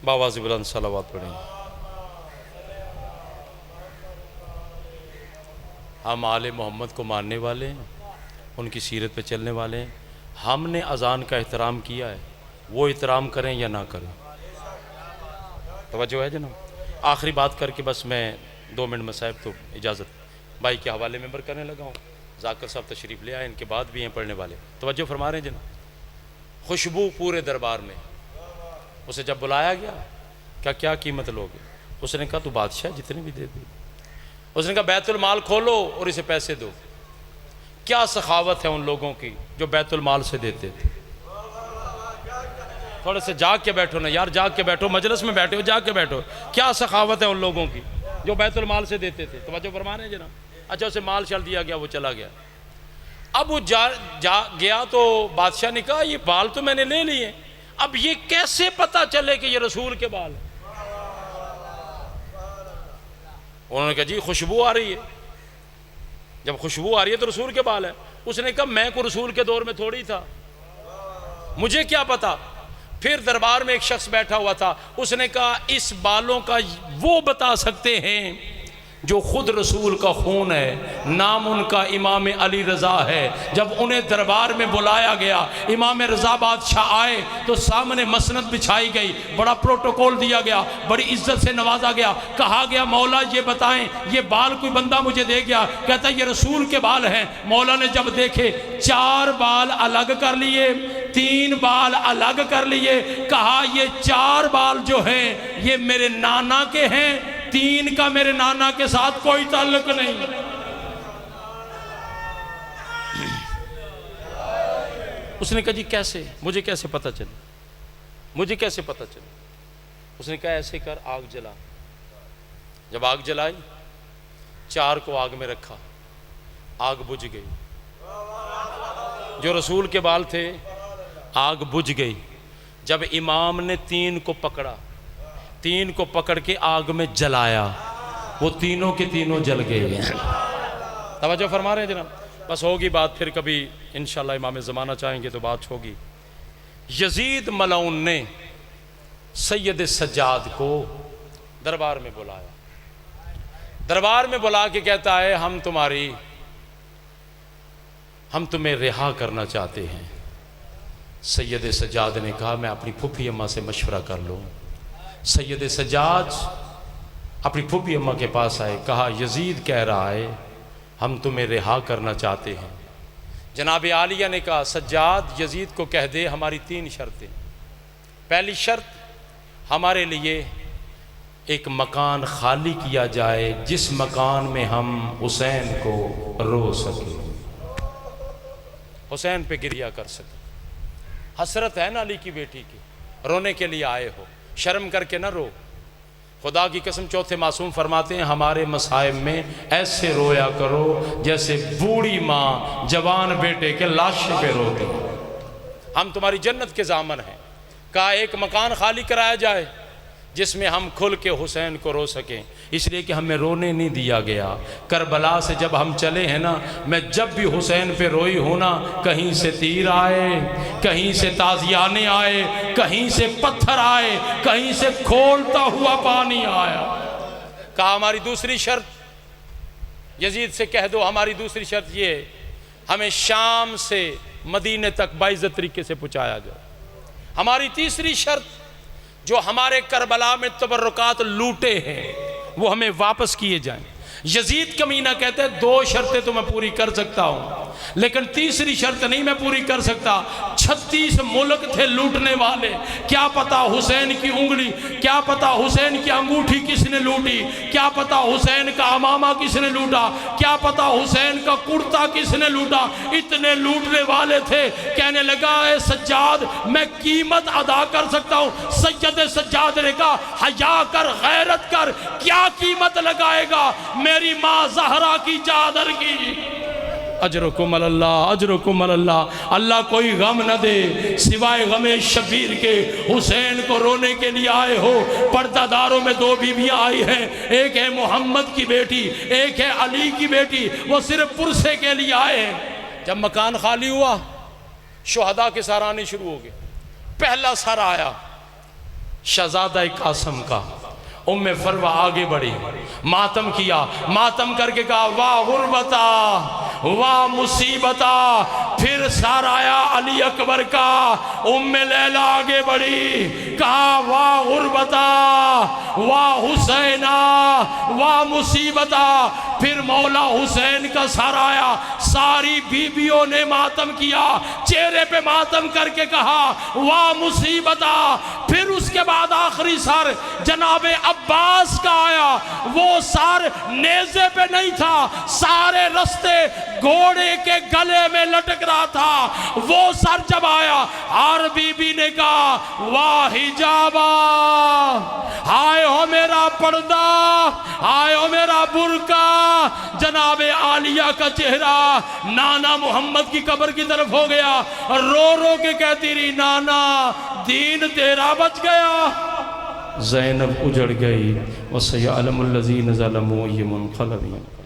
باواز بلند صلوات پڑھیں۔ ہم آل محمد کو ماننے والے ہیں، ان کی سیرت پہ چلنے والے ہیں۔ ہم نے اذان کا احترام کیا ہے، وہ احترام کریں یا نہ کریں۔ توجہ ہے جناب؟ آخری بات کر کے بس میں 2 منٹ مصاحب تو اجازت بھائی کے حوالے ممبر کرنے لگا ہوں۔ ذاکر صاحب تشریف لے آئے، ان کے بعد بھی ہیں پڑھنے والے، توجہ فرما رہے ہیں جناب۔ خوشبو پورے دربار میں، اسے جب بلایا گیا کیا قیمت لوگے؟ اس نے کہا تو بادشاہ جتنے بھی دے دے۔ اس نے کہا بیت المال کھولو اور اسے پیسے دو۔ کیا سخاوت ہے ان لوگوں کی جو بیت المال سے دیتے تھے۔ تھوڑے سے جاگ کے بیٹھو نا یار، جاگ کے بیٹھو، مجلس میں بیٹھے ہو جاگ کے بیٹھو۔ کیا سخاوت ہے ان لوگوں کی جو بیت المال سے دیتے تھے۔ توجہ فرما رہے ہیں جناب؟ اچھا اسے مال شال دیا گیا، وہ چلا گیا۔ اب وہ گیا تو بادشاہ نے کہا یہ بال تو میں نے لے لیے، اب یہ کیسے پتا چلے کہ یہ رسول کے بال ہیں؟ انہوں نے کہا جی خوشبو آ رہی ہے، جب خوشبو آ رہی ہے تو رسول کے بال ہے۔ اس نے کہا میں کو رسول کے دور میں تھوڑی تھا، مجھے کیا پتا۔ پھر دربار میں ایک شخص بیٹھا ہوا تھا، اس نے کہا اس بالوں کا وہ بتا سکتے ہیں جو خود رسول کا خون ہے، نام ان کا امام علی رضا ہے۔ جب انہیں دربار میں بلایا گیا، امام رضا بادشاہ آئے تو سامنے مسند بچھائی گئی، بڑا پروٹوکول دیا گیا، بڑی عزت سے نوازا گیا۔ کہا گیا مولا یہ بتائیں یہ بال کوئی بندہ مجھے دے گیا، کہتا ہے یہ رسول کے بال ہیں۔ مولا نے جب دیکھے 4 بال الگ کر لیے، 3 بال الگ کر لیے، کہا یہ 4 بال جو ہیں یہ میرے نانا کے ہیں، 3 کا میرے نانا کے ساتھ کوئی تعلق نہیں۔ اس نے کہا جی کیسے، مجھے کیسے پتہ چلے، مجھے کیسے پتہ چلے؟ اس نے کہا ایسے کر آگ جلا۔ جب آگ جلائی 4 کو آگ میں رکھا، آگ بجھ گئی۔ جو رسول کے بال تھے آگ بجھ گئی۔ جب امام نے 3 کو پکڑا، 3 کو پکڑ کے آگ میں جلایا، وہ تینوں کے تینوں جل گئے۔ توجہ فرما رہے ہیں جناب؟ بس ہوگی بات پھر کبھی انشاءاللہ امام زمانہ چاہیں گے تو بات ہوگی۔ یزید ملعون نے سید سجاد کو دربار میں بلایا، دربار میں بلا کے کہتا ہے ہم تمہیں رہا کرنا چاہتے ہیں۔ سید سجاد نے کہا میں اپنی پھوپھی اماں سے مشورہ کر لوں۔ سید سجاد اپنی پھوپھی اماں کے پاس آئے، کہا یزید کہہ رہا ہے ہم تمہیں رہا کرنا چاہتے ہیں۔ جناب عالیہ نے کہا سجاد یزید کو کہہ دے ہماری 3 شرطیں۔ پہلی شرط ہمارے لیے ایک مکان خالی کیا جائے جس مکان میں ہم حسین کو رو سکیں، حسین پہ گریہ کر سکیں۔ حسرت ہے نا علی کی بیٹی کی، رونے کے لیے آئے ہو، شرم کر کے نہ رو۔ خدا کی قسم چوتھے معصوم فرماتے ہیں ہمارے مصائب میں ایسے رویا کرو جیسے بوڑھی ماں جوان بیٹے کے لاش پہ روتی ہے۔ ہم تمہاری جنت کے ضامن ہیں۔ کہا ایک مکان خالی کرایا جائے جس میں ہم کھل کے حسین کو رو سکیں، اس لیے کہ ہمیں رونے نہیں دیا گیا۔ کربلا سے جب ہم چلے ہیں نا، میں جب بھی حسین پہ روئی ہوں نا، کہیں سے تیر آئے، کہیں سے تازیانے آئے، کہیں سے پتھر آئے، کہیں سے کھولتا ہوا پانی آیا۔ کہا ہماری دوسری شرط، یزید سے کہہ دو ہماری دوسری شرط یہ ہے ہمیں شام سے مدینے تک باعزت طریقے سے پہنچایا جائے۔ ہماری تیسری شرط جو ہمارے کربلا میں تبرکات لوٹے ہیں وہ ہمیں واپس کیے جائیں۔ یزید کمینہ کہتے ہیں 2 شرطیں تو میں پوری کر سکتا ہوں لیکن تیسری شرط نہیں میں پوری کر سکتا۔ 36 ملک تھے لوٹنے والے، کیا پتا حسین کی انگلی، کیا پتا حسین کی انگوٹھی کس نے لوٹی، کیا پتا حسین کا امامہ کس نے لوٹا، کیا پتا حسین کا کرتا کس نے لوٹا۔ اتنے لوٹنے والے تھے۔ کہنے لگا اے سجاد میں قیمت ادا کر سکتا ہوں۔ سید سجاد نے کہا حیا کر، غیرت کر، کیا قیمت لگائے گا میری ماں زہرا کی چادر کی۔ اجرکم اللہ، اجرکم اللہ۔ اللہ کوئی غم نہ دے سوائے غم شبیر کے۔ حسین کو رونے کے لیے آئے ہو، پردہ داروں میں 2 بیویاں آئی ہیں، ایک ہے محمد کی بیٹی، ایک ہے علی کی بیٹی، وہ صرف پرسے کے لیے آئے ہیں۔ جب مکان خالی ہوا شہداء کے سر آنے شروع ہو گئے۔ پہلا سر آیا شہزادہ قاسم کا ام فروہ آگے بڑھی، ماتم کیا، ماتم کر کے کہا واہ غربتا واہ مصیبتا، پھر سارایا علی اکبر کا، ام لیلہ آگے بڑھی، کہا واہ غربتا واہ حسینہ واہ مصیبتا، پھر مولا حسین کا سارایا، ساری بیویوں نے ماتم کیا، چہرے پہ ماتم کر کے کہا واہ مصیبتا، پھر اس کے بعد آخری سر جناب عباس کا آیا، وہ سر نیزے پہ نہیں تھا، سارے رستے گھوڑے کے گلے میں لٹک رہا تھا، وہ سر جب آیا، ہر بی بی نے کہا واہ حجابہ، ہائے ہو میرا پردہ، ہائے ہو میرا برقع، جناب عالیہ کا چہرہ نانا محمد کی قبر کی طرف ہو گیا، رو رو کے کہتی رہی نانا دین تیرا بچ گیا۔ زینب اجڑ گئی، وَسَيَعْلَمُ الَّذِينَ ظَلَمُوا أَيُّ مُنقَلَبٍ